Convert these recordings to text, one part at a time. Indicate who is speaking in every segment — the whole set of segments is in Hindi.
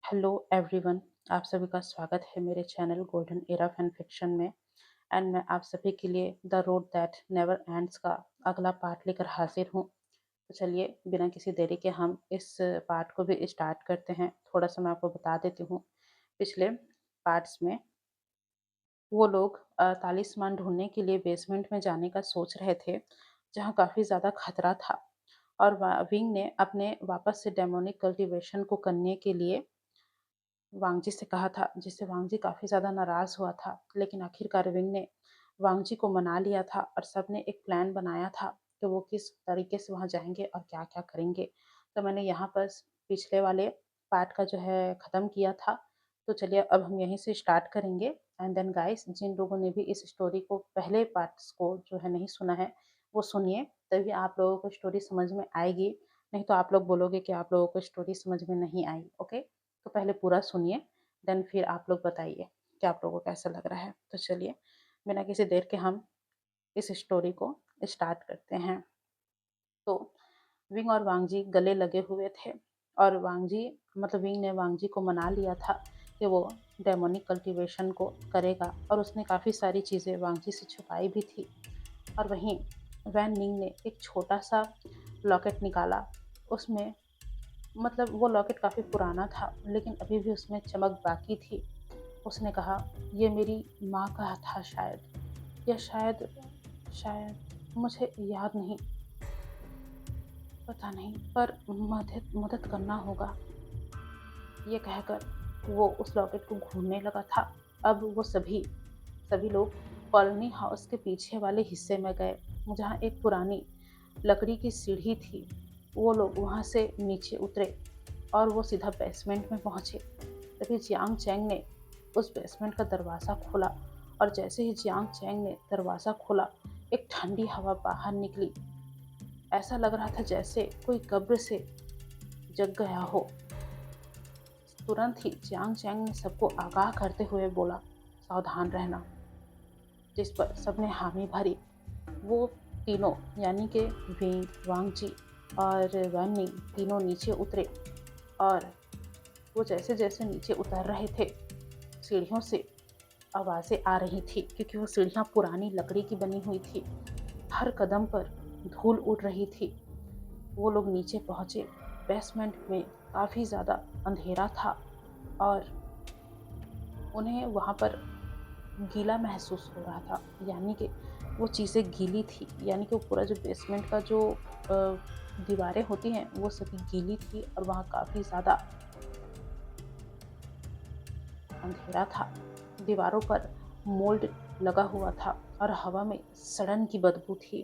Speaker 1: Hello everyone. आप सभी का स्वागत है मेरे channel golden era fan fiction में। एंड मैं आप सभी के लिए the road that never ends का अगला पार्ट लेकर हाजिर हूँ। तो चलिए बिना किसी देरी के हम इस पार्ट को भी स्टार्ट करते हैं। थोड़ा सा मैं आपको बता देती हूँ। पिछले पार्ट्स में वो लोग तालिस्मान ढूंढने के लिए बेसमेंट में जाने का सोच रहे थे, जहाँ काफ़ी ज़्यादा खतरा था। और विंग ने अपने वापस से डेमोनिक कल्टीवेशन को करने के लिए वांगजी से कहा था, जिससे वांगजी काफ़ी ज़्यादा नाराज़ हुआ था। लेकिन आखिरकार विंग ने वांगजी को मना लिया था और सबने एक प्लान बनाया था कि वो किस तरीके से वहाँ जाएंगे और क्या क्या करेंगे। तो मैंने यहाँ पर पिछले वाले पार्ट का जो है ख़त्म किया था। तो चलिए अब हम यहीं से स्टार्ट करेंगे। एंड देन गाइस, जिन लोगों ने भी इस स्टोरी को पहले पार्ट्स को जो है नहीं सुना है, वो सुनिए, तभी आप लोगों को स्टोरी समझ में आएगी। नहीं तो आप लोग बोलोगे कि आप लोगों को स्टोरी समझ में नहीं आई। ओके, तो पहले पूरा सुनिए, देन फिर आप लोग बताइए कि आप लोगों को कैसा लग रहा है। तो चलिए बिना किसी देर के हम इस स्टोरी को स्टार्ट करते हैं। तो विंग और वांगजी गले लगे हुए थे और वांगजी मतलब विंग ने वांगजी को मना लिया था कि वो डेमोनिक कल्टीवेशन को करेगा, और उसने काफ़ी सारी चीज़ें वांगजी से छुपाई भी थी। और वहीं वैन निंग ने एक छोटा सा लॉकेट निकाला। उसमें मतलब वो लॉकेट काफ़ी पुराना था, लेकिन अभी भी उसमें चमक बाकी थी। उसने कहा, ये मेरी माँ का था शायद, या शायद शायद मुझे याद नहीं, पता नहीं, पर मदद मदद करना होगा। ये कहकर वो उस लॉकेट को ढूंढने लगा था। अब वो सभी सभी लोग कॉलोनी हाउस के पीछे वाले हिस्से में गए, जहाँ एक पुरानी लकड़ी की सीढ़ी थी। वो लोग वहाँ से नीचे उतरे और वो सीधा बेसमेंट में पहुँचे। तभी जियांग चैंग ने उस बेसमेंट का दरवाज़ा खोला, और जैसे ही जियांग चैंग ने दरवाज़ा खोला, एक ठंडी हवा बाहर निकली। ऐसा लग रहा था जैसे कोई कब्र से जग गया हो। तुरंत ही जियांग चैंग ने सबको आगाह करते हुए बोला, सावधान रहना, जिस पर सबने हामी भरी। वो तीनों यानी कि विंग, वांगजी और वैनिंग तीनों नीचे उतरे, और वो जैसे जैसे नीचे उतर रहे थे, सीढ़ियों से आवाज़ें आ रही थी, क्योंकि वो सीढ़ियाँ पुरानी लकड़ी की बनी हुई थी। हर कदम पर धूल उड़ रही थी। वो लोग नीचे पहुँचे। बेसमेंट में काफ़ी ज़्यादा अंधेरा था और उन्हें वहाँ पर गीला महसूस हो रहा था, यानी कि वो चीज़ें गीली थी, यानी कि वो पूरा जो बेसमेंट का जो दीवारें होती हैं वो सभी गीली थी, और वहाँ काफ़ी ज़्यादा अंधेरा था। दीवारों पर मोल्ड लगा हुआ था और हवा में सड़न की बदबू थी।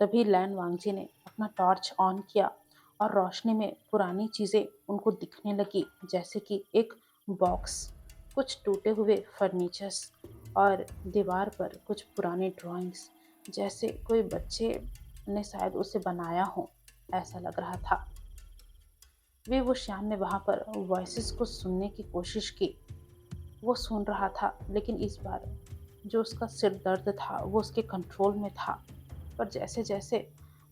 Speaker 1: तभी लैन वांगजी ने अपना टॉर्च ऑन किया और रोशनी में पुरानी चीज़ें उनको दिखने लगी, जैसे कि एक बॉक्स, कुछ टूटे हुए फर्नीचर्स और दीवार पर कुछ पुराने ड्राइंग्स, जैसे कोई बच्चे ने शायद उसे बनाया हो, ऐसा लग रहा था। वे वो श्याम ने वहाँ पर वॉइसेस को सुनने की कोशिश की। वो सुन रहा था, लेकिन इस बार जो उसका सिर दर्द था वो उसके कंट्रोल में था। पर जैसे जैसे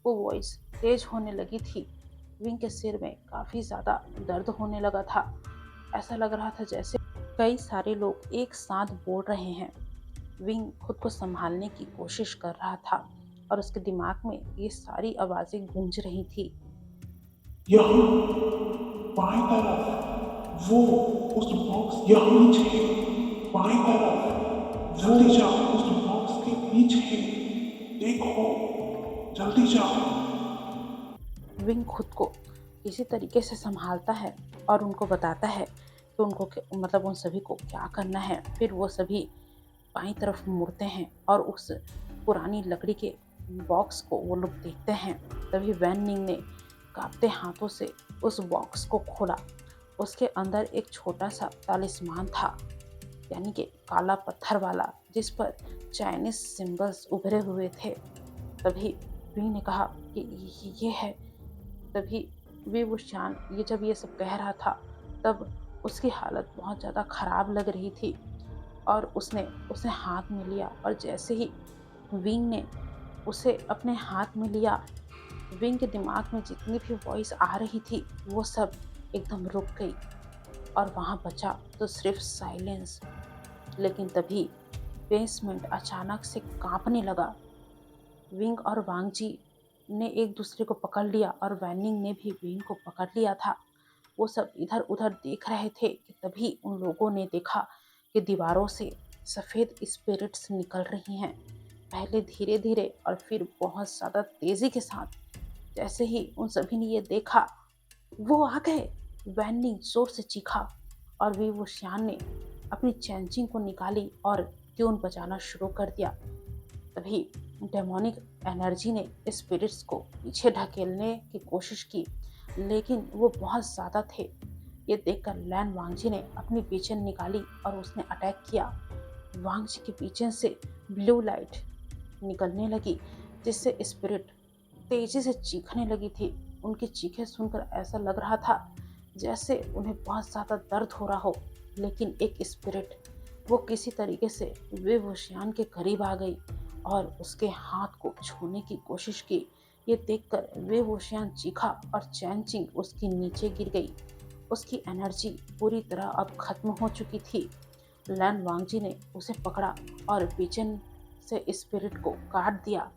Speaker 1: वो वॉइस तेज होने लगी थी, विंग के सिर में काफ़ी ज़्यादा दर्द होने लगा था। ऐसा लग रहा था जैसे कई सारे लोग एक साथ बोल रहे हैं। विंग खुद को संभालने की कोशिश कर रहा था और उसके दिमाग में ये सारी आवाज़ें गूंज रही थी।
Speaker 2: यहाँ बाएं तरफ वो उस बॉक्स के पीछे, बाएं तरफ जल्दी जाओ, उस बॉक्स के पीछे देखो, जल्दी जाओ।
Speaker 1: विंग खुद को इसी तरीके से संभालता है और उनको बताता है कि उनको मतलब उन सभी को क्या करना है। फिर वो सभी बाईं तरफ मुड़ते हैं और उस पुरानी लकड़ी के बॉक्स को वो लोग देखते हैं। तभी वैन निंग ने कांपते हाथों से उस बॉक्स को खोला। उसके अंदर एक छोटा सा तालिस्मान था, यानी कि काला पत्थर वाला, जिस पर चाइनीज सिंबल्स उभरे हुए थे। तभी वी ने कहा कि ये है। तभी वी वुशान ये जब ये सब कह रहा था, तब उसकी हालत बहुत ज़्यादा ख़राब लग रही थी, और उसने उसे हाथ में लिया। और जैसे ही विंग ने उसे अपने हाथ में लिया, विंग के दिमाग में जितनी भी वॉइस आ रही थी वो सब एकदम रुक गई और वहाँ बचा तो सिर्फ साइलेंस। लेकिन तभी बेसमेंट अचानक से कांपने लगा। विंग और वांगजी ने एक दूसरे को पकड़ लिया और वैनिंग ने भी विंग को पकड़ लिया था। वो सब इधर उधर देख रहे थे कि तभी उन लोगों ने देखा कि दीवारों से सफ़ेद स्पिरिट्स निकल रही हैं, पहले धीरे धीरे और फिर बहुत ज़्यादा तेज़ी के साथ। जैसे ही उन सभी ने ये देखा, वो आ गए, वैनिंग जोर से चीखा और वी वो श्यान ने अपनी चैंचिंग को निकाली और ट्यून बजाना शुरू कर दिया। तभी डेमोनिक एनर्जी ने स्पिरिट्स को पीछे ढकेलने की कोशिश की, लेकिन वो बहुत ज़्यादा थे। ये देखकर लैन वांगजी ने अपनी बीचन निकाली और उसने अटैक किया। वांगजी के पीछे से ब्लू लाइट निकलने लगी, जिससे स्पिरिट तेजी से चीखने लगी थी। उनकी चीखें सुनकर ऐसा लग रहा था जैसे उन्हें बहुत ज़्यादा दर्द हो रहा हो। लेकिन एक स्पिरिट वो किसी तरीके से विवोशियान के करीब आ गई और उसके हाथ को छूने की कोशिश की। ये देखकर विवोशियान चीखा और चैनचिंग उसके नीचे गिर गई। उसकी एनर्जी पूरी तरह अब खत्म हो चुकी थी। लैन वांगजी ने उसे पकड़ा और पिचन से स्पिरिट को काट दिया,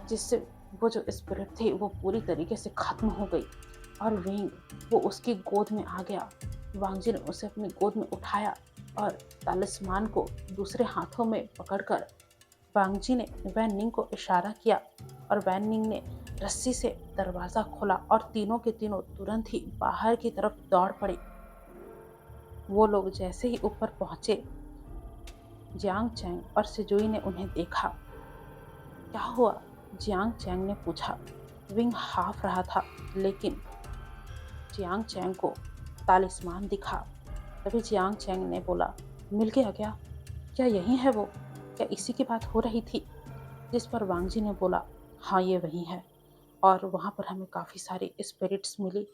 Speaker 1: जिससे वो जो स्पिरिट थी वो पूरी तरीके से खत्म हो गई और विंग वो उसकी गोद में आ गया। वांगजी ने उसे अपनी गोद में उठाया और तालिस्मान को दूसरे हाथों में पकड़कर वांगजी ने वैन को इशारा किया और वैन ने रस्सी से दरवाज़ा खोला और तीनों के तीनों तुरंत ही बाहर की तरफ दौड़ पड़े। वो लोग जैसे ही ऊपर पहुंचे, जियांग चैंग और सिजुई ने उन्हें देखा। क्या हुआ? जियांग चैंग ने पूछा। विंग हाफ रहा था, लेकिन जियांग चैंग को तालिस्मान दिखा। तभी जियांग चैंग ने बोला, मिल गया क्या? क्या यही है वो? क्या इसी की बात हो रही थी? जिस पर वांगजी ने बोला, हाँ ये वही है, और वहाँ पर हमें काफ़ी सारी स्पिरिट्स मिली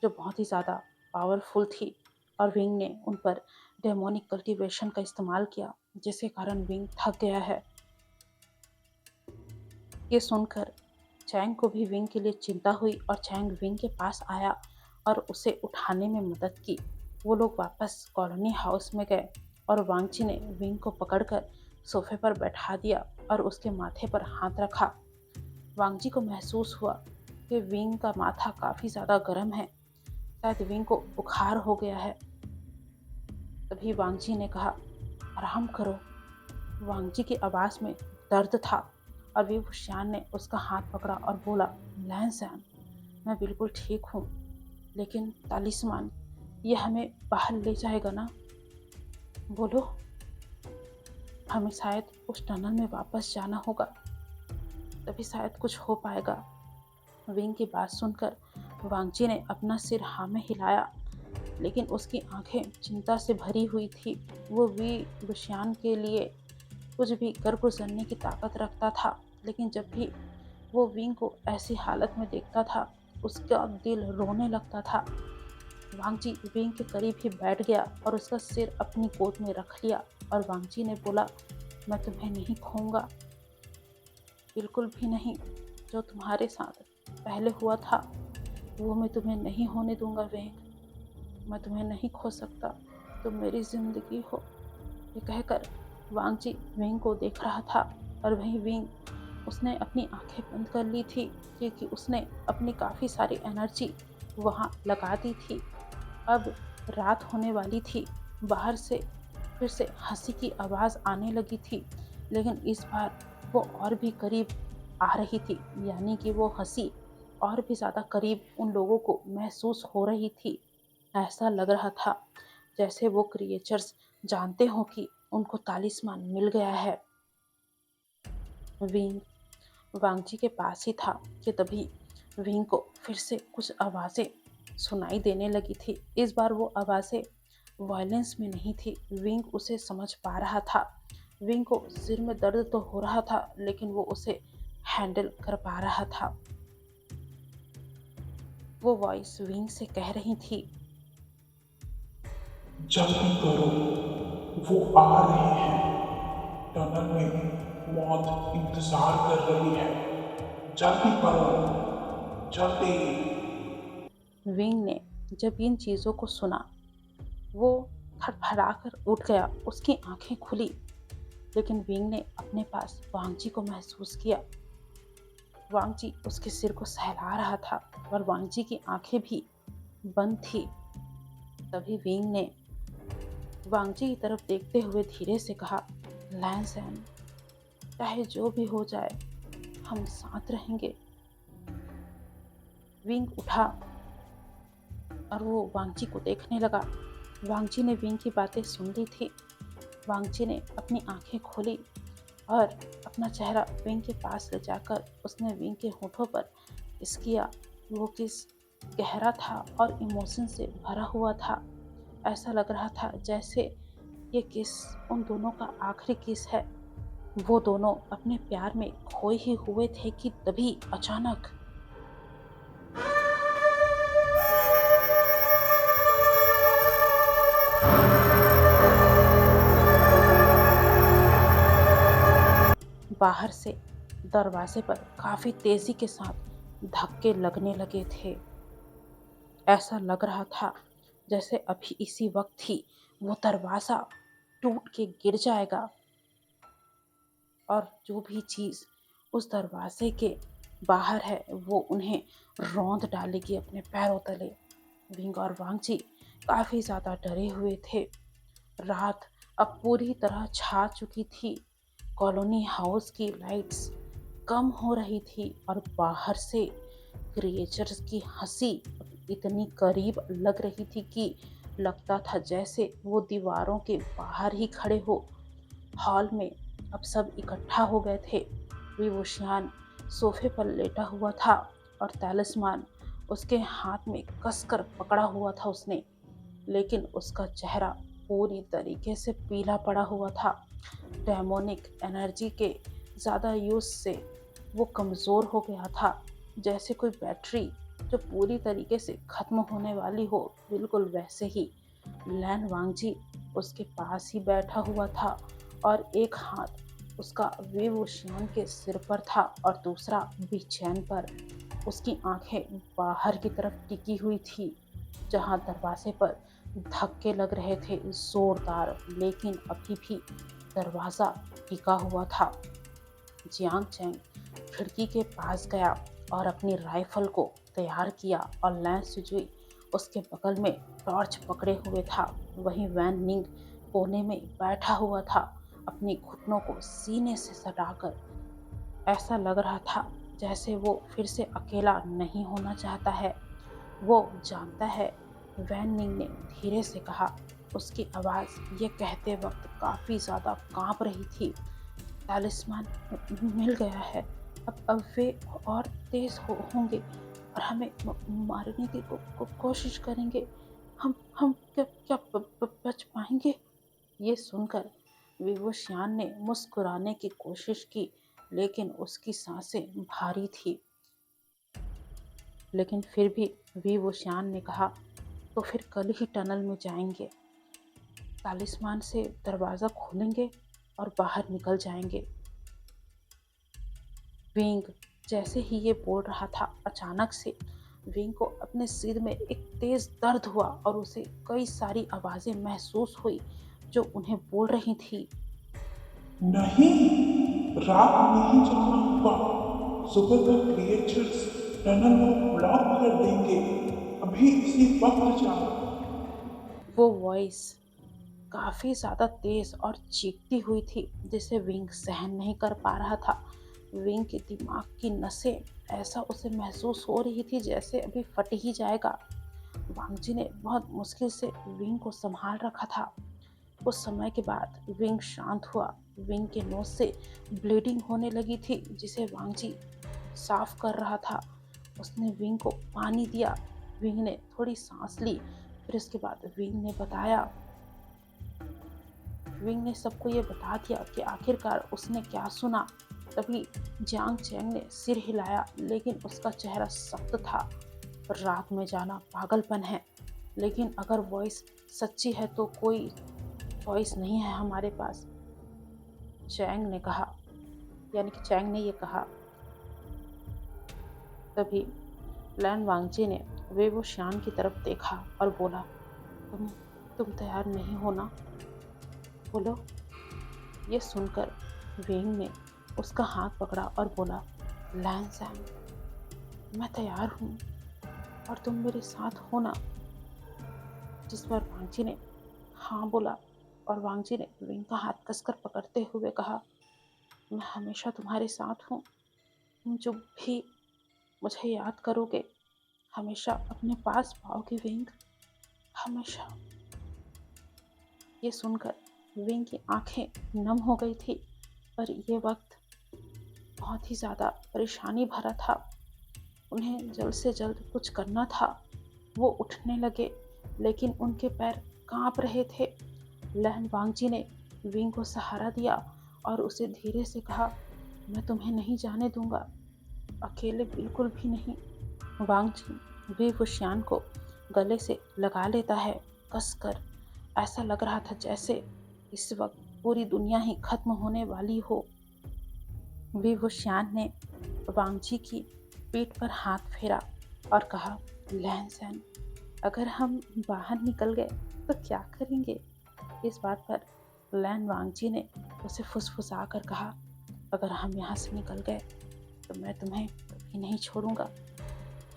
Speaker 1: जो बहुत ही ज़्यादा पावरफुल थी, और विंग ने उन पर डेमोनिक कल्टीवेशन का इस्तेमाल किया, जिसके कारण विंग थक गया है। ये सुनकर चैंग को भी विंग के लिए चिंता हुई और चैंग विंग के पास आया और उसे उठाने में मदद की। वो लोग वापस कॉलोनी हाउस में गए और वांगची ने विंग को पकड़कर सोफे पर बैठा दिया और उसके माथे पर हाथ रखा। वांगजी को महसूस हुआ कि विंग का माथा काफ़ी ज़्यादा गर्म है, शायद विंग को बुखार हो गया है। तभी वांगजी ने कहा, आराम करो। वांगजी की आवाज़ में दर्द था और विवुशियान ने उसका हाथ पकड़ा और बोला, लैनसैन, मैं बिल्कुल ठीक हूँ, लेकिन तालिस्मान ये हमें बाहर ले जाएगा ना? बोलो। हमें शायद उस टनल में वापस जाना होगा, तभी शायद कुछ हो पाएगा। विंग की बात सुनकर वांगजी ने अपना सिर हाँ में हिलाया, लेकिन उसकी आंखें चिंता से भरी हुई थी। वो विवुशियान के लिए कुछ भी कर गुजरने की ताकत रखता था, लेकिन जब भी वो विंग को ऐसी हालत में देखता था, उसका दिल रोने लगता था। वांगजी विंग के करीब ही बैठ गया और उसका सिर अपनी गोद में रख लिया और वांगजी ने बोला, मैं तुम्हें नहीं खोऊंगा, बिल्कुल भी नहीं। जो तुम्हारे साथ पहले हुआ था वो मैं तुम्हें नहीं होने दूंगा विंग। मैं तुम्हें नहीं खो सकता, तुम मेरी जिंदगी हो। ये कहकर वांगजी विंग को देख रहा था और वहीं विंग उसने अपनी आंखें बंद कर ली थी, क्योंकि उसने अपनी काफ़ी सारी एनर्जी वहाँ लगा दी थी। अब रात होने वाली थी। बाहर से फिर से हंसी की आवाज़ आने लगी थी, लेकिन इस बार वो और भी करीब आ रही थी, यानी कि वो हंसी और भी ज़्यादा करीब उन लोगों को महसूस हो रही थी। ऐसा लग रहा था जैसे वो क्रिएचर्स जानते हो कि उनको तालिस्मान मिल गया है। विंग वांगजी के पास ही था कि तभी विंग को फिर से कुछ आवाज़ें सुनाई देने लगी थी। इस बार वो आवाज़ें वायलेंस में नहीं थी। विंग उसे समझ पा रहा था। विंग को सिर में दर्द तो हो रहा था, लेकिन वो उसे हैंडल कर पा रहा था। वो वॉइस विंग से कह रही थी,
Speaker 2: जल्दी करो, वो आ रहे हैं। टनल में मौत इंतजार कर रही है। जल्दी करो, जल्दी।
Speaker 1: विंग ने जब इन चीज़ों को सुना, वो फड़फड़ाकर उठ गया। उसकी आंखें खुली, लेकिन विंग ने अपने पास वांगजी को महसूस किया। वांगजी उसके सिर को सहला रहा था और वांगजी की आंखें भी बंद थी। तभी विंग ने वांगजी की तरफ देखते हुए धीरे से कहा, लैंसन, चाहे जो भी हो जाए, हम साथ रहेंगे। विंग उठा और वो वांगजी को देखने लगा। वांगजी ने विंग की बातें सुन ली थी। वांगजी ने अपनी आंखें खोली और अपना चेहरा विंग के पास ले जाकर उसने विंग के होठों पर किस किया। वो किस गहरा था और इमोशन से भरा हुआ था। ऐसा लग रहा था जैसे ये किस उन दोनों का आखिरी किस है। वो दोनों अपने प्यार में खोए ही हुए थे कि तभी अचानक बाहर से दरवाजे पर काफी तेजी के साथ धक्के लगने लगे थे। ऐसा लग रहा था जैसे अभी इसी वक्त ही वो दरवाजा टूट के गिर जाएगा और जो भी चीज उस दरवाजे के बाहर है वो उन्हें रौंद डालेगी अपने पैरों तले। विंग और वांगजी काफी ज्यादा डरे हुए थे। रात अब पूरी तरह छा चुकी थी। कॉलोनी हाउस की लाइट्स कम हो रही थी और बाहर से क्रिएचर्स की हंसी इतनी करीब लग रही थी कि लगता था जैसे वो दीवारों के बाहर ही खड़े हो। हॉल में अब सब इकट्ठा हो गए थे। विभूषियान सोफे पर लेटा हुआ था और तैलिस्मान उसके हाथ में कसकर पकड़ा हुआ था उसने, लेकिन उसका चेहरा पूरी तरीके से पीला पड़ा हुआ था। डेमोनिक एनर्जी के ज़्यादा यूज से वो कमज़ोर हो गया था, जैसे कोई बैटरी जो पूरी तरीके से ख़त्म होने वाली हो। बिल्कुल वैसे ही लैन वांगजी उसके पास ही बैठा हुआ था और एक हाथ उसका विवोशियन के सिर पर था और दूसरा बेचैन पर। उसकी आंखें बाहर की तरफ टिकी हुई थी, जहां दरवाजे पर धक्के लग रहे थे जोरदार, लेकिन अभी भी दरवाजा टिका हुआ था। जियांग चैंग खिड़की के पास गया और अपनी राइफल को तैयार किया और लैन सिजुई उसके बगल में टॉर्च पकड़े हुए था। वहीं वैन निंग कोने में बैठा हुआ था, अपनी घुटनों को सीने से सटाकर। ऐसा लग रहा था जैसे वो फिर से अकेला नहीं होना चाहता है। वो जानता है, वैन निंग ने धीरे से कहा। उसकी आवाज़ ये कहते वक्त काफ़ी ज़्यादा कांप रही थी। तालिस्मान मिल गया है। अब वे और तेज होंगे और हमें मारने की कोशिश करेंगे। हम क्या क्या बच पाएंगे? ये सुनकर विवोशियान ने मुस्कुराने की कोशिश की, लेकिन उसकी सांसें भारी थी। लेकिन फिर भी विवोशियान ने कहा, तो फिर कल ही टनल में जाएंगे, तालिस्मान से दरवाज़ा खोलेंगे और बाहर निकल जाएंगे। विंग जैसे ही ये बोल रहा था, अचानक से विंग को अपने सिर में एक तेज दर्द हुआ और उसे कई सारी आवाजें महसूस हुई जो उन्हें बोल रही थी,
Speaker 2: नहीं, रात नहीं जाना होगा। सुबह तक क्रिएचर्स टनल को ब्लॉक कर देंगे। अभी इसी वक्त जाओ।
Speaker 1: वो वॉइस काफी ज्यादा तेज और चीखती हुई थी, जिसे विंग सहन नहीं कर पा रहा था। विंग के दिमाग की नसें ऐसा उसे महसूस हो रही थी जैसे अभी फट ही जाएगा। वांगजी ने बहुत मुश्किल से विंग को संभाल रखा था। कुछ समय के बाद विंग शांत हुआ। विंग के नोज से ब्लीडिंग होने लगी थी, जिसे वांगजी साफ कर रहा था। उसने विंग को पानी दिया। विंग ने थोड़ी सांस ली। फिर उसके बाद विंग ने सबको ये बता दिया कि आखिरकार उसने क्या सुना। तभी जियांग चैंग ने सिर हिलाया, लेकिन उसका चेहरा सख्त था। रात में जाना पागलपन है, लेकिन अगर वॉइस सच्ची है तो कोई चॉइस नहीं है हमारे पास, चैंग ने कहा। यानी कि चैंग ने ये कहा। तभी लैन वांगजी ने वे वो श्यान की तरफ देखा और बोला, तुम तुम तैयार नहीं हो ना? बोलो। ये सुनकर वेंग ने उसका हाथ पकड़ा और बोला, लैंसैन, मैं तैयार हूँ और तुम मेरे साथ हो ना? जिस पर वांगजी ने हाँ बोला और वांगजी ने वेंग का हाथ कसकर पकड़ते हुए कहा, मैं हमेशा तुम्हारे साथ हूँ। तुम जब भी मुझे याद करोगे हमेशा अपने पास पाओगे वेंग, हमेशा। ये सुनकर वेंग की आंखें नम हो गई थी, पर यह वक्त बहुत ही ज़्यादा परेशानी भरा था। उन्हें जल्द से जल्द कुछ करना था। वो उठने लगे, लेकिन उनके पैर कांप रहे थे। लहन वांगजी ने विंग को सहारा दिया और उसे धीरे से कहा, मैं तुम्हें नहीं जाने दूंगा, अकेले बिल्कुल भी नहीं। वांगजी वे वुशियान को गले से लगा लेता है कसकर। ऐसा लग रहा था जैसे इस वक्त पूरी दुनिया ही खत्म होने वाली हो। वे वुशियान ने वांगजी की पीठ पर हाथ फेरा और कहा, लहनसैन, अगर हम बाहर निकल गए तो क्या करेंगे? इस बात पर लैन वांगजी ने उसे फुसफुसा कर कहा, अगर हम यहाँ से निकल गए तो मैं तुम्हें कभी नहीं छोड़ूंगा,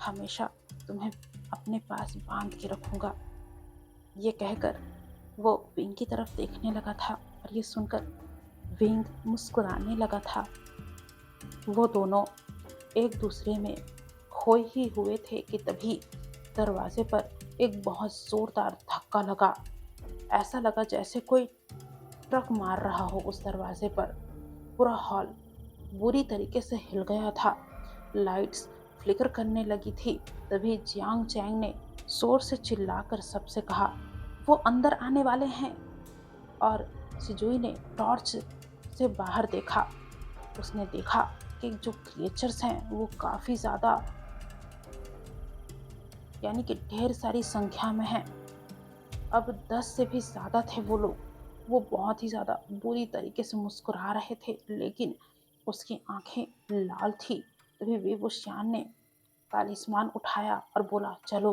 Speaker 1: हमेशा तुम्हें अपने पास बांध के रखूंगा। ये कहकर वो विंग की तरफ देखने लगा था और ये सुनकर विंग मुस्कुराने लगा था। वो दोनों एक दूसरे में खोए ही हुए थे कि तभी दरवाजे पर एक बहुत जोरदार धक्का लगा। ऐसा लगा जैसे कोई ट्रक मार रहा हो उस दरवाजे पर। पूरा हॉल बुरी तरीके से हिल गया था। लाइट्स फ्लिकर करने लगी थी। तभी जियांग चैंग ने जोर से चिल्लाकर सबसे कहा, वो अंदर आने वाले हैं। और सिजुई ने टॉर्च से बाहर देखा। उसने देखा कि जो क्रिएचर्स हैं वो काफी ज्यादा, यानी कि ढेर सारी संख्या में हैं। अब 10 से भी ज़्यादा थे वो लोग। वो बहुत ही ज़्यादा बुरी तरीके से मुस्कुरा रहे थे, लेकिन उसकी आंखें लाल थी। तभी वेवोशियान ने तालिस्मान उठाया और बोला, चलो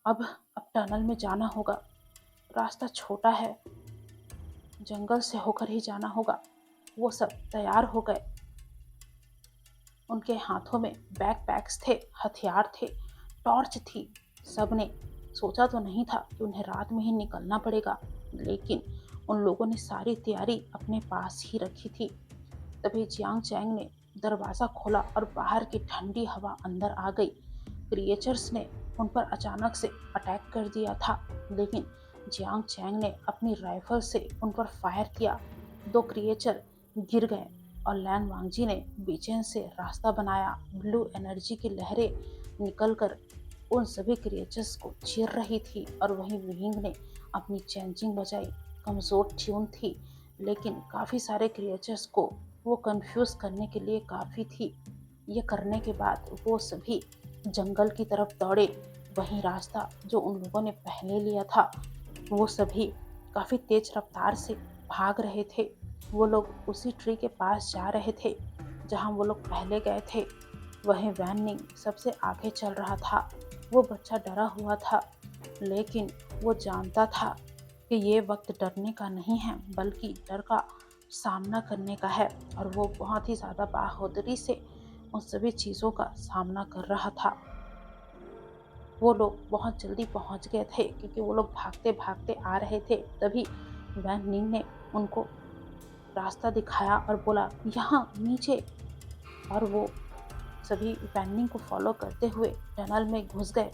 Speaker 1: अब टनल में जाना होगा। रास्ता छोटा है, जंगल से होकर ही जाना होगा। वो सब तैयार हो गए। उनके हाथों में बैकपैक्स थे, हथियार थे, टॉर्च थी। सबने सोचा तो नहीं था कि उन्हें रात में ही निकलना पड़ेगा, लेकिन उन लोगों ने सारी तैयारी अपने पास ही रखी थी। तभी जियांग चैंग ने दरवाज़ा खोला और बाहर की ठंडी हवा अंदर आ गई। क्रिएचर्स ने उन पर अचानक से अटैक कर दिया था, लेकिन जियांग चैंग ने अपनी राइफल से उन पर फायर किया। 2 क्रिएचर गिर गए और लैन वांगजी ने बेचैन से रास्ता बनाया। ब्लू एनर्जी की लहरें निकलकर उन सभी क्रिएचर्स को चीर रही थी और वहीं विंग ने अपनी चेंजिंग बजाई। कमज़ोर ट्यून थी, लेकिन काफ़ी सारे क्रिएचर्स को वो कंफ्यूज करने के लिए काफ़ी थी। ये करने के बाद वो सभी जंगल की तरफ दौड़े। वहीं रास्ता जो उन लोगों ने पहले लिया था, वो सभी काफ़ी तेज रफ्तार से भाग रहे थे। वो लोग उसी ट्री के पास जा रहे थे जहाँ वो लोग पहले गए थे। वहीं वैन सबसे आगे चल रहा था। वो बच्चा डरा हुआ था, लेकिन वो जानता था कि ये वक्त डरने का नहीं है, बल्कि डर का सामना करने का है। और वो बहुत ही ज़्यादा बहादुरी से उन सभी चीज़ों का सामना कर रहा था। वो लोग बहुत जल्दी पहुंच गए थे क्योंकि वो लोग भागते भागते आ रहे थे। तभी वैन निंग ने उनको रास्ता दिखाया और बोला, यहाँ नीचे। और वो सभी वैन निंग को फॉलो करते हुए टनल में घुस गए।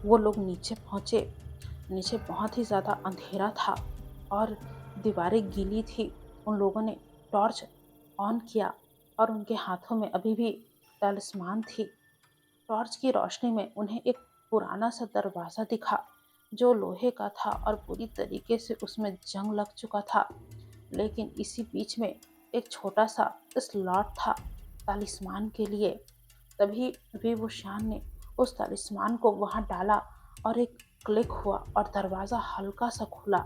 Speaker 1: वो लोग नीचे पहुँचे। नीचे बहुत ही ज़्यादा अंधेरा था और दीवारें गीली थी। उन लोगों ने टॉर्च ऑन किया और उनके हाथों में अभी भी तलिस्मान थी। टॉर्च की रोशनी में उन्हें एक पुराना सा दरवाज़ा दिखा जो लोहे का था और पूरी तरीके से उसमें जंग लग चुका था। लेकिन इसी बीच में एक छोटा सा स्लॉट था तालिस्मान के लिए। तभी विभूषण ने उस तालिस्मान को वहां डाला और एक क्लिक हुआ और दरवाज़ा हल्का सा खुला।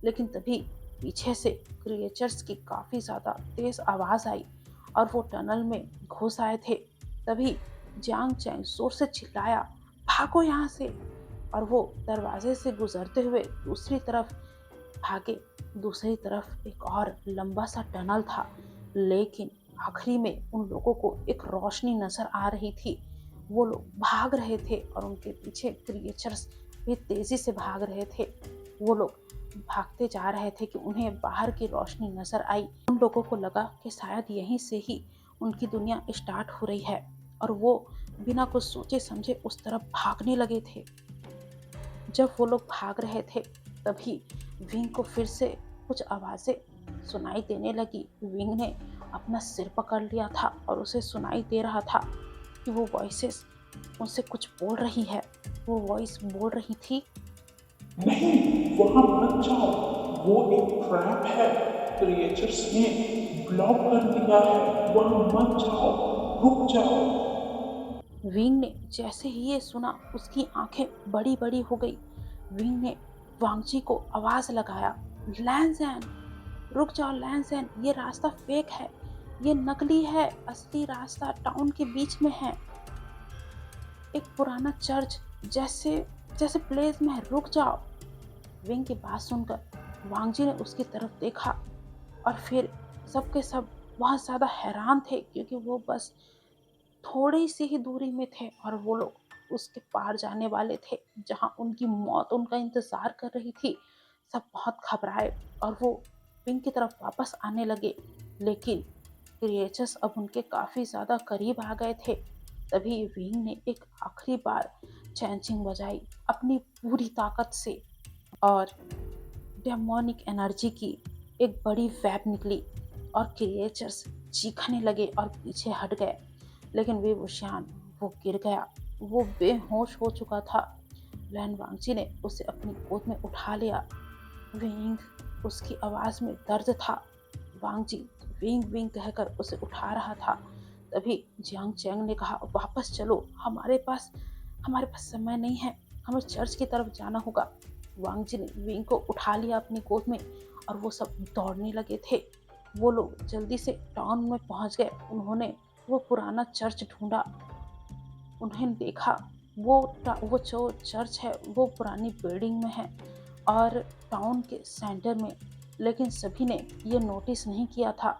Speaker 1: लेकिन तभी पीछे से क्रिएचर्स की काफ़ी ज़्यादा तेज़ आवाज़ आई और वो टनल में घुस आए थे। तभी जियांग चैंग जोर से चिल्लाया भागो यहाँ से। और वो दरवाजे से गुजरते हुए दूसरी तरफ भागे। दूसरी तरफ एक और लंबा सा टनल था, लेकिन आखिरी में उन लोगों को एक रोशनी नजर आ रही थी। वो लोग भाग रहे थे और उनके पीछे क्रिएचर्स भी तेजी से भाग रहे थे। वो लोग भागते जा रहे थे कि उन्हें बाहर की रोशनी नजर आई। उन लोगों को लगा कि शायद यहीं से ही उनकी दुनिया स्टार्ट हो रही है, और वो बिना कुछ सोचे समझे उस तरफ भागने लगे थे। जब वो लोग भाग रहे थे, तभी विंग को फिर से कुछ आवाजें सुनाई देने लगी। विंग ने अपना सिर पकड़ लिया था और उसे सुनाई दे रहा था कि वो वॉइसेस उनसे कुछ बोल रही है। वो वॉइस बोल रही थी,
Speaker 2: नहीं, वहां मत जाओ। वो एक ट्रैप है। क्रिएचर्स ने ब्लॉक कर दिया है। वहां मत जाओ। रुक जाओ।
Speaker 1: विंग ने जैसे ही ये सुना, उसकी आंखें बड़ी बड़ी हो गई। विंग ने वांगजी को आवाज लगाया, लैंसैन, रुक जाओ लैंसैन, ये रास्ता फेक है, ये नकली है, असली रास्ता टाउन के बीच में है, एक पुराना चर्च जैसे जैसे प्लेस में है, रुक जाओ। विंग की बात सुनकर वांगजी ने उसकी तरफ देखा, और फिर सबके सब बहुत ज्यादा हैरान थे, क्योंकि वो बस थोड़ी सी ही दूरी में थे और वो लोग उसके पार जाने वाले थे, जहां उनकी मौत उनका इंतजार कर रही थी। सब बहुत घबराए और वो विंग की तरफ वापस आने लगे, लेकिन क्रिएचर्स अब उनके काफी ज्यादा करीब आ गए थे। तभी विंग ने एक आखिरी बार चैंचिंग बजाई अपनी पूरी ताकत से, और डेमोनिक एनर्जी की एक बड़ी वेब निकली, और क्रिएचर्स चीखने लगे और पीछे हट गए। लेकिन विवुशियान, वो गिर गया, वो बेहोश हो चुका था। लैन वांगजी ने उसे अपनी गोद में उठा लिया। विंग, उसकी आवाज में दर्द था। वांगजी विंग विंग कहकर उसे उठा रहा था। तभी जियांग चैंग ने कहा, वापस चलो, हमारे पास समय नहीं है, हमें चर्च की तरफ जाना होगा। वांगजी ने विंग को उठा लिया अपनी गोद में, और वो सब दौड़ने लगे थे। वो लोग जल्दी से टाउन में पहुंच गए। उन्होंने वो पुराना चर्च ढूंढा। उन्हें देखा, वो जो चर्च है वो पुरानी बिल्डिंग में है और टाउन के सेंटर में। लेकिन सभी ने ये नोटिस नहीं किया था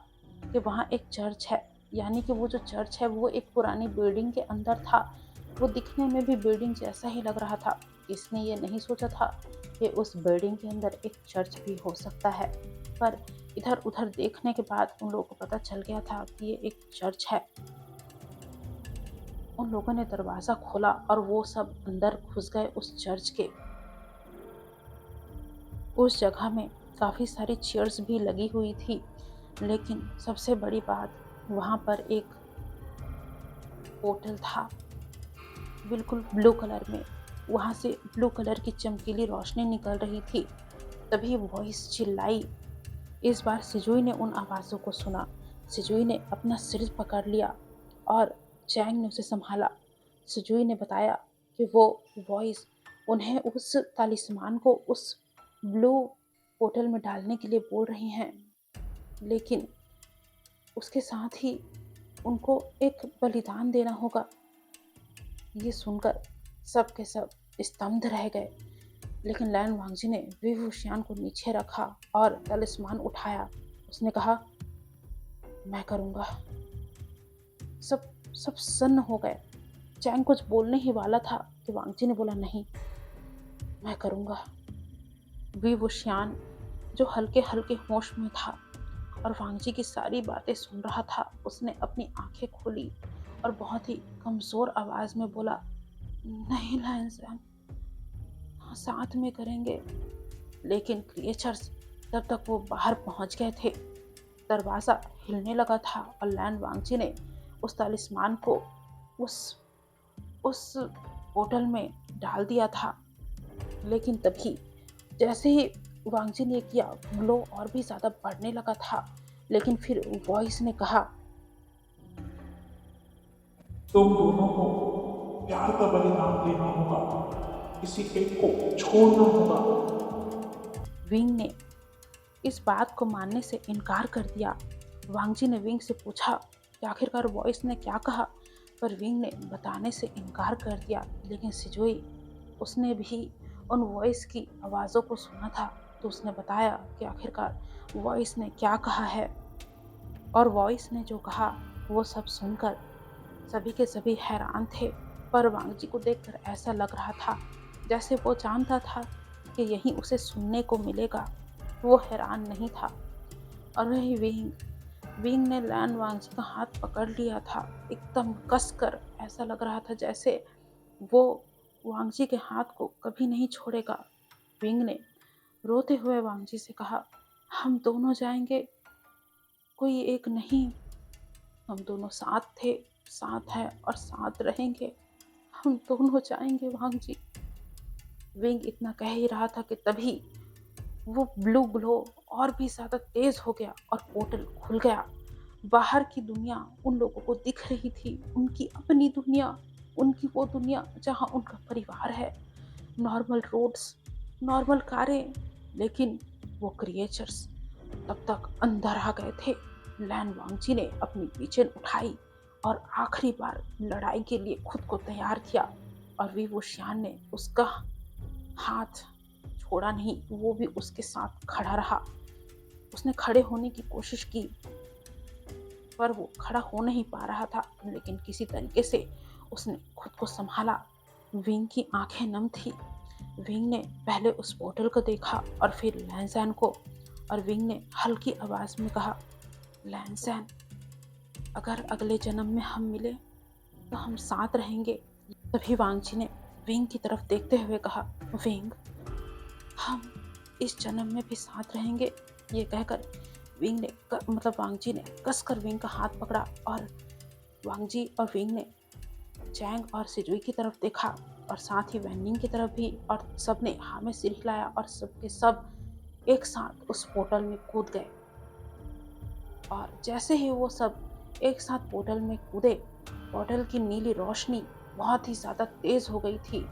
Speaker 1: कि वहाँ एक चर्च है, यानी कि वो जो चर्च है वो एक पुरानी बिल्डिंग के अंदर था। वो दिखने में भी बिल्डिंग जैसा ही लग रहा था। किसने ये नहीं सोचा था कि उस बिल्डिंग के अंदर एक चर्च भी हो सकता है। पर इधर उधर देखने के बाद उन लोगों को पता चल गया था कि ये एक चर्च है। उन लोगों ने दरवाजा खोला और वो सब अंदर घुस गए उस चर्च के। उस जगह में काफी सारी चेयर्स भी लगी हुई थी, लेकिन सबसे बड़ी बात, वहां पर एक पोर्टल था, बिल्कुल ब्लू कलर में। वहां से ब्लू कलर की चमकीली रोशनी निकल रही थी। तभी वॉइस चिल्लाई। इस बार सिजुई ने उन आवाजों को सुना। सिजुई ने अपना सिर पकड़ लिया और चैंग ने उसे संभाला। सिजुई ने बताया कि वो वॉइस उन्हें उस तालिस्मान को उस ब्लू पोर्टल में डालने के लिए बोल रही हैं, लेकिन उसके साथ ही उनको एक बलिदान देना होगा। ये सुनकर सब के सब स्तब्ध रह गए। लेकिन लैन वांगजी ने विवुशियान को नीचे रखा और तलिस्मान उठाया। उसने कहा, मैं करूंगा। सब सब सन्न हो गए। चैंग कुछ बोलने ही वाला था कि वांगजी ने बोला, नहीं, मैं करूंगा। विवुशियान, जो हल्के हल्के होश में था और वांगजी की सारी बातें सुन रहा था, उसने अपनी आंखें खोली और बहुत ही कमजोर आवाज में बोला, नहीं लैंसैन, साथ में करेंगे। लेकिन क्रिएचर्स तब तक वो बाहर पहुंच गए थे। दरवाजा हिलने लगा था और लैन वांगजी ने उस तालिस्मान को उस होटल में डाल दिया था। लेकिन तभी जैसे ही वांगजी ने किया, ग्लो और भी ज्यादा बढ़ने लगा था। लेकिन फिर वॉइस ने कहा,
Speaker 2: तुम दोनों को प्यार का बलिदान देना होगा। किसी एक को छोड़ना होगा।
Speaker 1: विंग ने इस बात को मानने से इनकार कर दिया। वांगजी ने विंग से पूछा कि आखिरकार वॉइस ने क्या कहा, पर विंग ने बताने से इनकार कर दिया। लेकिन सिजुई, उसने भी उन वॉइस की आवाज़ों को सुना था, तो उसने बताया कि आखिरकार वॉइस ने क्या कहा है। और वॉइस ने जो कहा वो सब सुनकर सभी के सभी हैरान थे। पर वांगजी को देखकर ऐसा लग रहा था जैसे वो जानता था कि यही उसे सुनने को मिलेगा। वो हैरान नहीं था। और वही विंग विंग ने लैन वांगजी का हाथ पकड़ लिया था, एकदम कसकर। ऐसा लग रहा था जैसे वो वांगजी के हाथ को कभी नहीं छोड़ेगा। विंग ने रोते हुए वांगजी से कहा, हम दोनों जाएंगे, कोई एक नहीं। हम दोनों साथ थे, साथ हैं और साथ रहेंगे। हम दोनों जाएंगे वांगजी। विंग इतना कह ही रहा था कि तभी वो ब्लू ग्लो और भी ज्यादा तेज हो गया और पोर्टल खुल गया। बाहर की दुनिया उन लोगों को दिख रही थी, उनकी अपनी दुनिया, उनकी वो दुनिया जहाँ उनका परिवार है। नॉर्मल रोड्स, नॉर्मल कारें, लेकिन वो क्रिएचर्स तब तक अंदर आ गए थे। लैन वांगजी ने अपनी पीछे उठाई और आखिरी बार लड़ाई के लिए खुद को तैयार किया। और वी वुशियान ने उसका हाथ छोड़ा नहीं, वो भी उसके साथ खड़ा रहा। उसने खड़े होने की कोशिश की, पर वो खड़ा हो नहीं पा रहा था। लेकिन किसी तरीके से उसने खुद को संभाला। विंग की आंखें नम थी। विंग ने पहले उस पोर्टल को देखा और फिर लैंसैन को। और विंग ने हल्की आवाज में कहा, लैंसैन, अगर अगले जन्म में हम मिले तो हम साथ रहेंगे। तभी वांगजी ने विंग की तरफ देखते हुए कहा, विंग, हम इस जन्म में भी साथ रहेंगे। ये कहकर विंग ने मतलब वांगजी ने कसकर विंग का हाथ पकड़ा। और वांगजी और विंग ने चैंग और सिजुई की तरफ देखा और साथ ही वैनिंग की तरफ भी। और सबने हाँ में सिर हिलाया और सबके सब एक साथ उस पोर्टल में कूद गए। और जैसे ही वो सब एक साथ पोर्टल में कूदे, पोर्टल की नीली रोशनी बहुत ही ज्यादा तेज हो गई थी,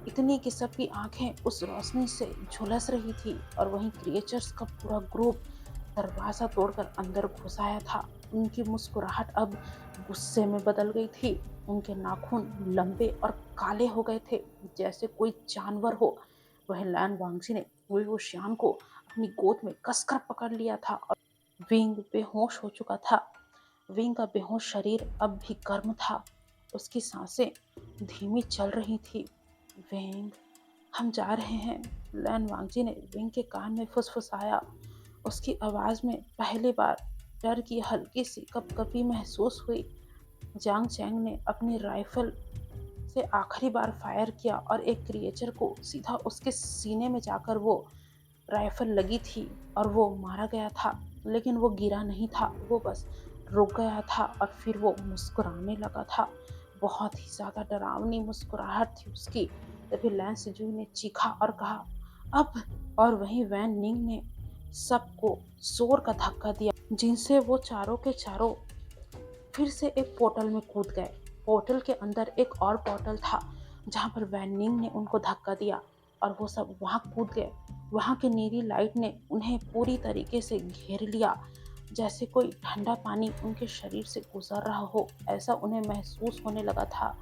Speaker 1: इतनी कि सबकी आंखें उस रोशनी से झुलस रही थी। और वहीं क्रिएचर्स का पूरा ग्रुप दरवाजा तोड़कर अंदर घुस आया था। उनकी मुस्कुराहट अब गुस्से में बदल गई थी। उनके नाखून लंबे और काले हो गए थे, जैसे कोई जानवर हो। वह लैन वांगजी ने वो श्याम को अपनी गोद में कसकर पकड़ लिया था। और विंग बेहोश हो चुका था। विंग का बेहोश शरीर अब भी गर्म था। उसकी सांसें धीमी चल रही थी। विंग, हम जा रहे हैं, लैन वांगजी ने विंग के कान में फुसफुसाया। उसकी आवाज में पहली बार डर की हल्की सी कपकपी महसूस हुई। जांग चैंग ने अपनी राइफल से आखिरी बार फायर किया और एक क्रिएचर को सीधा उसके सीने में जाकर वो राइफल लगी थी और वो मारा गया था। लेकिन वो गिरा नहीं था, वो बस रुक गया था और फिर वो मुस्कुराने लगा था। बहुत ही ज्यादा डरावनी मुस्कुराहट थी उसकी। तभी लैन सिजुई ने चीखा और कहा, अब। और वहीं वैन निंग ने सबको जोर का धक्का दिया, जिनसे वो चारों के चारों फिर से एक पोर्टल में कूद गए। पोर्टल के अंदर एक और पोर्टल था जहाँ पर वैन निंग ने उनको धक्का दिया और वो सब वहाँ कूद गए। वहाँ की नीली लाइट ने उन्हें पूरी तरीके से घेर लिया, जैसे कोई ठंडा पानी उनके शरीर से गुजर रहा हो, ऐसा उन्हें महसूस होने लगा था।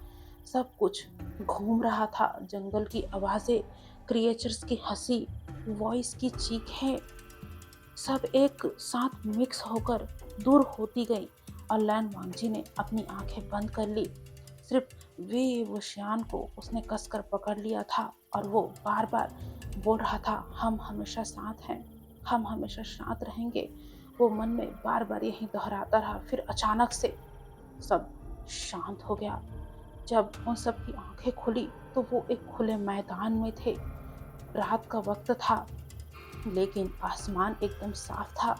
Speaker 1: सब कुछ घूम रहा था। जंगल की आवाजें, क्रिएचर्स की हंसी, वॉइस की चीखें, सब एक साथ मिक्स होकर दूर होती गई। और लैन वांगजी ने अपनी आंखें बंद कर ली। सिर्फ वे वशियान को उसने कसकर पकड़ लिया था और वो बार बार बोल रहा था, हम हमेशा साथ हैं, हम हमेशा साथ रहेंगे। वो मन में बार बार यही दोहराता रहा। फिर अचानक से सब शांत हो गया। जब उन सब की आंखें खुली तो वो एक खुले मैदान में थे। रात का वक्त था, लेकिन आसमान एकदम साफ था।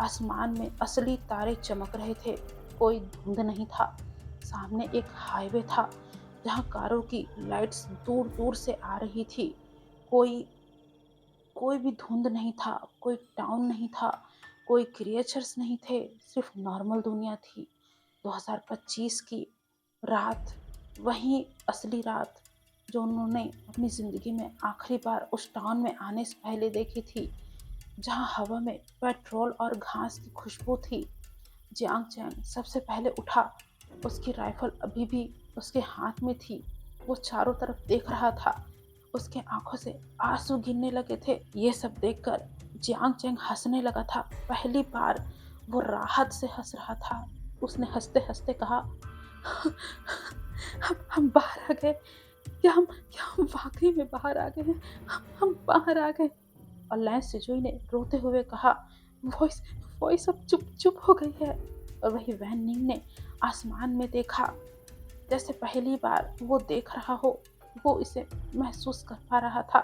Speaker 1: आसमान में असली तारे चमक रहे थे, कोई धुंध नहीं था। सामने एक हाईवे था जहाँ कारों की लाइट्स दूर दूर से आ रही थी। कोई कोई भी धुंध नहीं था, कोई टाउन नहीं था, कोई क्रिएचर्स नहीं थे, सिर्फ नॉर्मल दुनिया थी। 2025 की रात, वही असली रात जो उन्होंने अपनी जिंदगी में आखिरी बार उस टाउन में आने से पहले देखी थी, जहाँ हवा में पेट्रोल और घास की खुशबू थी। जियांग चैंग सबसे पहले उठा उसकी राइफल अभी भी उसके हाथ में थी। वो चारों तरफ देख रहा था। उसके आंखों से आंसू गिरने लगे थे। ये सब देखकर जियांग चैंग हंसने लगा था। पहली बार वो राहत से हंस रहा था। उसने हंसते हंसते कहा, हम बाहर आ गए। क्या हम वाकई में बाहर आ गए हैं? हम बाहर आ गए। और लैंस सिजुई ने रोते हुए कहा, वॉइस वॉइस अब चुप चुप हो गई है। और वही वैन निंग ने आसमान में देखा, जैसे पहली बार वो देख रहा हो। वो इसे महसूस कर पा रहा था।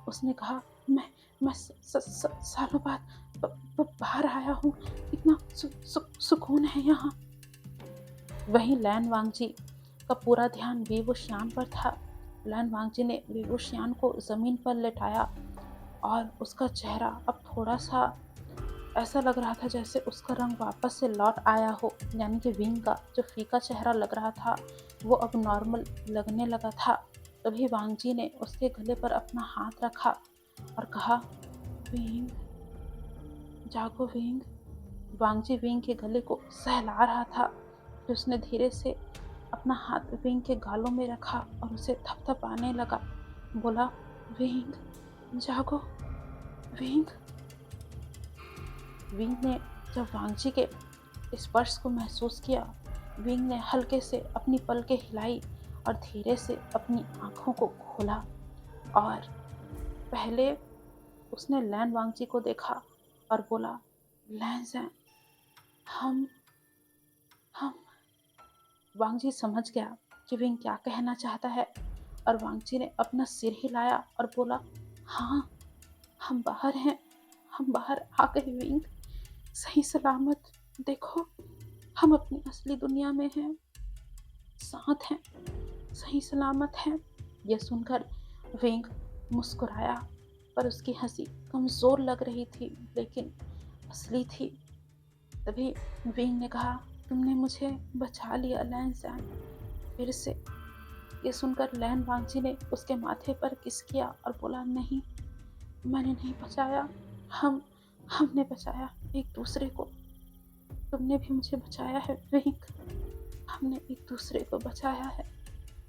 Speaker 1: उसने कहा, मैं सालों बाद बाहर आया हूँ। इतना सुकून है यहाँ। वहीं लैन वांगजी का पूरा ध्यान वीवुशियान पर था। लैन वांगजी ने वीवुशियान को जमीन पर लेटाया और उसका चेहरा अब थोड़ा सा ऐसा लग रहा था जैसे उसका रंग वापस से लौट आया हो। यानी कि विंग का जो फीका चेहरा लग रहा था वो अब नॉर्मल लगने लगा था। तभी वांगजी ने उसके गले पर अपना हाथ रखा और कहा, विंग, जागो विंग। वांगजी विंग के गले को सहला रहा था। फिर उसने धीरे से अपना हाथ विंग के गालों में रखा और उसे थपथपाने लगा। बोला, विंग, जागो विंग। विंग ने जब वांगजी के स्पर्श को महसूस किया, विंग ने हल्के से अपनी पलकें हिलाई और धीरे से अपनी आंखों को खोला। और पहले उसने लैन वांगजी को देखा और बोला, लैन ज़ैन, हम हम वांगजी समझ गया कि विंग क्या कहना चाहता है। और वांगजी ने अपना सिर हिलाया और बोला, हाँ, हम बाहर हैं। हम बाहर आ गए विंग, सही सलामत। देखो, हम अपनी असली दुनिया में हैं, साथ हैं, सही सलामत हैं। यह सुनकर विंग मुस्कुराया, पर उसकी हंसी कमज़ोर लग रही थी लेकिन असली थी। तभी विंग ने कहा, तुमने मुझे बचा लिया लैन ज़ैन, फिर से। ये सुनकर लैन वांगजी ने उसके माथे पर किस किया और बोला, नहीं, मैंने नहीं बचाया। हमने बचाया एक दूसरे को। तुमने भी मुझे बचाया है विंग। हमने एक दूसरे को बचाया है।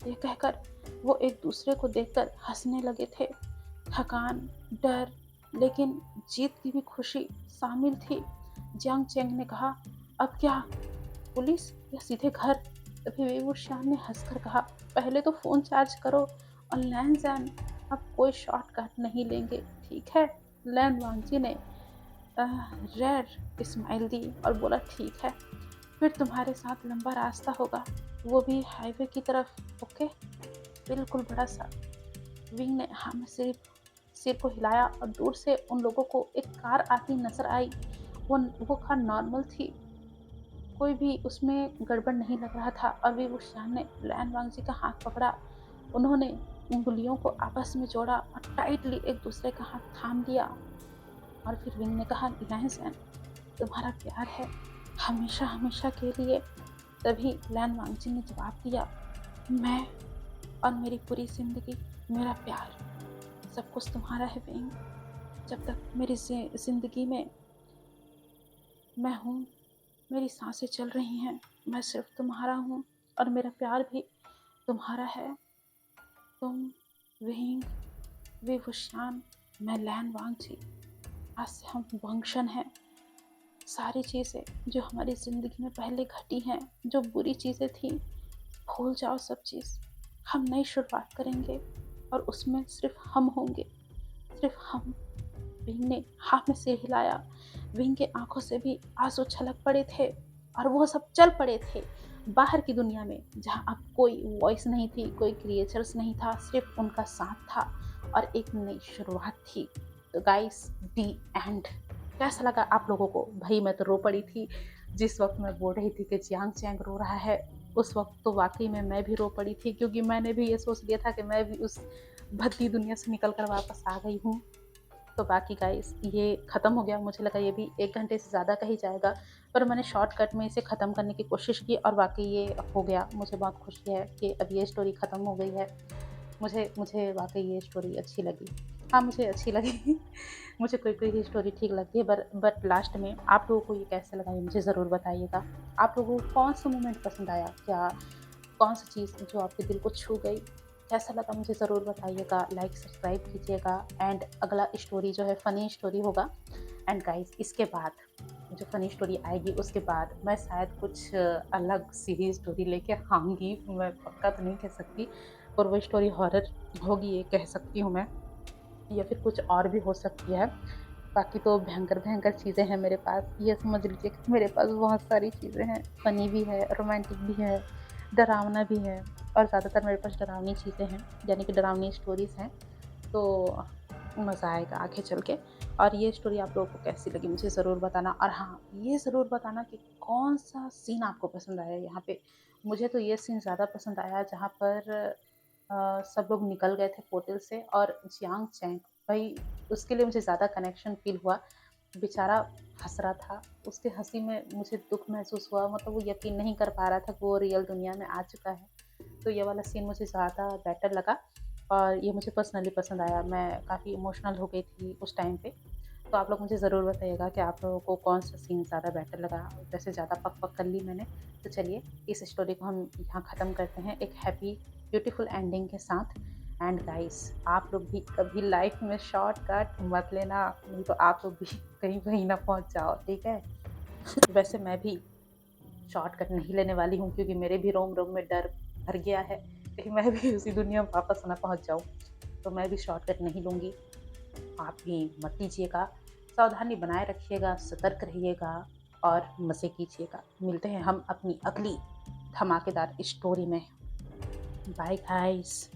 Speaker 1: ये कहकर वो एक दूसरे को देखकर हंसने लगे थे। थकान, डर, लेकिन जीत की भी खुशी शामिल थी। जियांग चेंग ने कहा, अब क्या, पुलिस या सीधे घर? तभी वेवुशियान ने हंसकर कहा, पहले तो फ़ोन चार्ज करो। और लैन ज़ैन, अब कोई शॉर्टकट नहीं लेंगे, ठीक है? लैन वांगजी ने रेयर स्माइल दी और बोला, ठीक है, फिर तुम्हारे साथ लंबा रास्ता होगा, वो भी हाईवे की तरफ, ओके? बिल्कुल बड़ा सा। विंग ने हाँ में सिर को हिलाया और दूर से उन लोगों को एक कार आती नजर आई। वो कार नॉर्मल थी, कोई भी उसमें गड़बड़ नहीं लग रहा था। अभी वो शान ने लैन वांगजी का हाथ पकड़ा। उन्होंने उंगलियों को आपस में जोड़ा और टाइटली एक दूसरे का हाथ थाम लिया। और फिर विंग ने कहा, लैन ज़ैन, तुम्हारा प्यार है, हमेशा हमेशा के लिए। तभी लैन वांगजी ने जवाब दिया, मैं और मेरी पूरी जिंदगी, मेरा प्यार, सब कुछ तुम्हारा है विंग। जब तक मेरी जिंदगी में मैं हूँ, मेरी सांसें चल रही हैं, मैं सिर्फ तुम्हारा हूँ और मेरा प्यार भी तुम्हारा है। तुम विंग, विवुशियान, मैं लैन वांगजी, आज से हम वंशज हैं। सारी चीज़ें जो हमारी ज़िंदगी में पहले घटी हैं, जो बुरी चीज़ें थी, भूल जाओ सब चीज़। हम नई शुरुआत करेंगे और उसमें सिर्फ हम होंगे, सिर्फ हम। विंग ने हाँ में सिर हिलाया। विंग के आंखों से भी आंसू छलक पड़े थे और वो सब चल पड़े थे बाहर की दुनिया में, जहाँ अब कोई वॉइस नहीं थी, कोई क्रिएचर्स नहीं था, सिर्फ उनका साथ था और एक नई शुरुआत थी। तो गाइस, दी एंड। कैसा लगा आप लोगों को? भाई मैं तो रो पड़ी थी जिस वक्त मैं बोल रही थी कि जियांग चैंग रो रहा है। उस वक्त तो वाकई में मैं भी रो पड़ी थी, क्योंकि मैंने भी ये सोच लिया था कि मैं भी उस भद्दी दुनिया से निकल कर वापस आ गई हूँ। तो बाकी गाइस, ये ख़त्म हो गया। मुझे लगा ये भी 1 घंटे से ज़्यादा का ही जाएगा, पर मैंने शॉर्टकट में इसे ख़त्म करने की कोशिश की और वाकई ये हो गया। मुझे बहुत खुशी है कि अब ये स्टोरी ख़त्म हो गई है। मुझे मुझे वाकई ये स्टोरी अच्छी लगी। हाँ, मुझे अच्छी लगी। मुझे कोई-कोई स्टोरी ठीक लगती है, बट लास्ट में आप लोगों को ये कैसा लगा, ये मुझे ज़रूर बताइएगा। आप लोगों को कौन-सा मोमेंट पसंद आया? क्या कौन-सी चीज़ जो आपके दिल को छू गई? कैसा लगा मुझे ज़रूर बताइएगा। लाइक, सब्सक्राइब कीजिएगा एंड अगला स्टोरी जो है फ़नी स्टोरी होगा। एंड गाइज़, इसके बाद जो फ़नी स्टोरी आएगी उसके बाद मैं शायद कुछ अलग सी स्टोरी लेके आऊँगी। मैं पक्का तो नहीं कह सकती, पर वो स्टोरी हॉरर होगी, ये कह सकती हूँ मैं, या फिर कुछ और भी हो सकती है। बाकी तो भयंकर-भयंकर चीज़ें हैं मेरे पास। ये समझ लीजिए कि मेरे पास बहुत सारी चीज़ें हैं। फ़नी भी है, रोमांटिक भी है, डरावना भी है, और ज़्यादातर मेरे पास डरावनी चीज़ें हैं, यानी कि डरावनी स्टोरीज़ हैं। तो मज़ा आएगा आगे चल के। और ये स्टोरी आप लोगों को कैसी लगी मुझे ज़रूर बताना। और हाँ, ये ज़रूर बताना कि कौन-सा सीन आपको पसंद आया यहाँ पे। मुझे तो ये सीन ज़्यादा पसंद आया जहाँ पर सब लोग निकल गए थे पोर्टल से, और जियांग चैंग भाई, उसके लिए मुझे ज़्यादा कनेक्शन फ़ील हुआ। बेचारा हँस रहा था, उसके हँसी में मुझे दुःख महसूस हुआ, मतलब वो यकीन नहीं कर पा रहा था कि वो रियल दुनिया में आ चुका है। तो ये वाला सीन मुझे ज़्यादा बेटर लगा, और ये मुझे पर्सनली पसंद आया। मैं काफ़ी इमोशनल हो गई थी उस टाइम पे। तो आप लोग मुझे ज़रूर बताइएगा कि आप लोगों को कौन-सा सीन ज़्यादा बेटर लगा। वैसे ज़्यादा पक-पक कर ली मैंने। तो चलिए, इस स्टोरी को हम यहाँ ख़त्म करते हैं एक हैप्पी ब्यूटीफुल एंडिंग के साथ। एंड गाइस, आप लोग भी कभी लाइफ में शॉर्टकट मत लेना, नहीं तो आप लोग भी कहीं ना पहुँच जाओ, ठीक है? वैसे मैं भी शॉर्टकट नहीं लेने वाली हूँ, क्योंकि मेरे भी रोम-रोम में डर भर गया है, कहीं मैं भी उसी दुनिया में वापस ना पहुँच जाऊँ। तो मैं भी शॉर्टकट नहीं लूँगी, आप भी मत लीजिएगा। सावधानी बनाए रखिएगा, सतर्क रहिएगा और मज़े कीजिएगा। मिलते हैं हम अपनी अगली धमाकेदार स्टोरी में। Bye guys.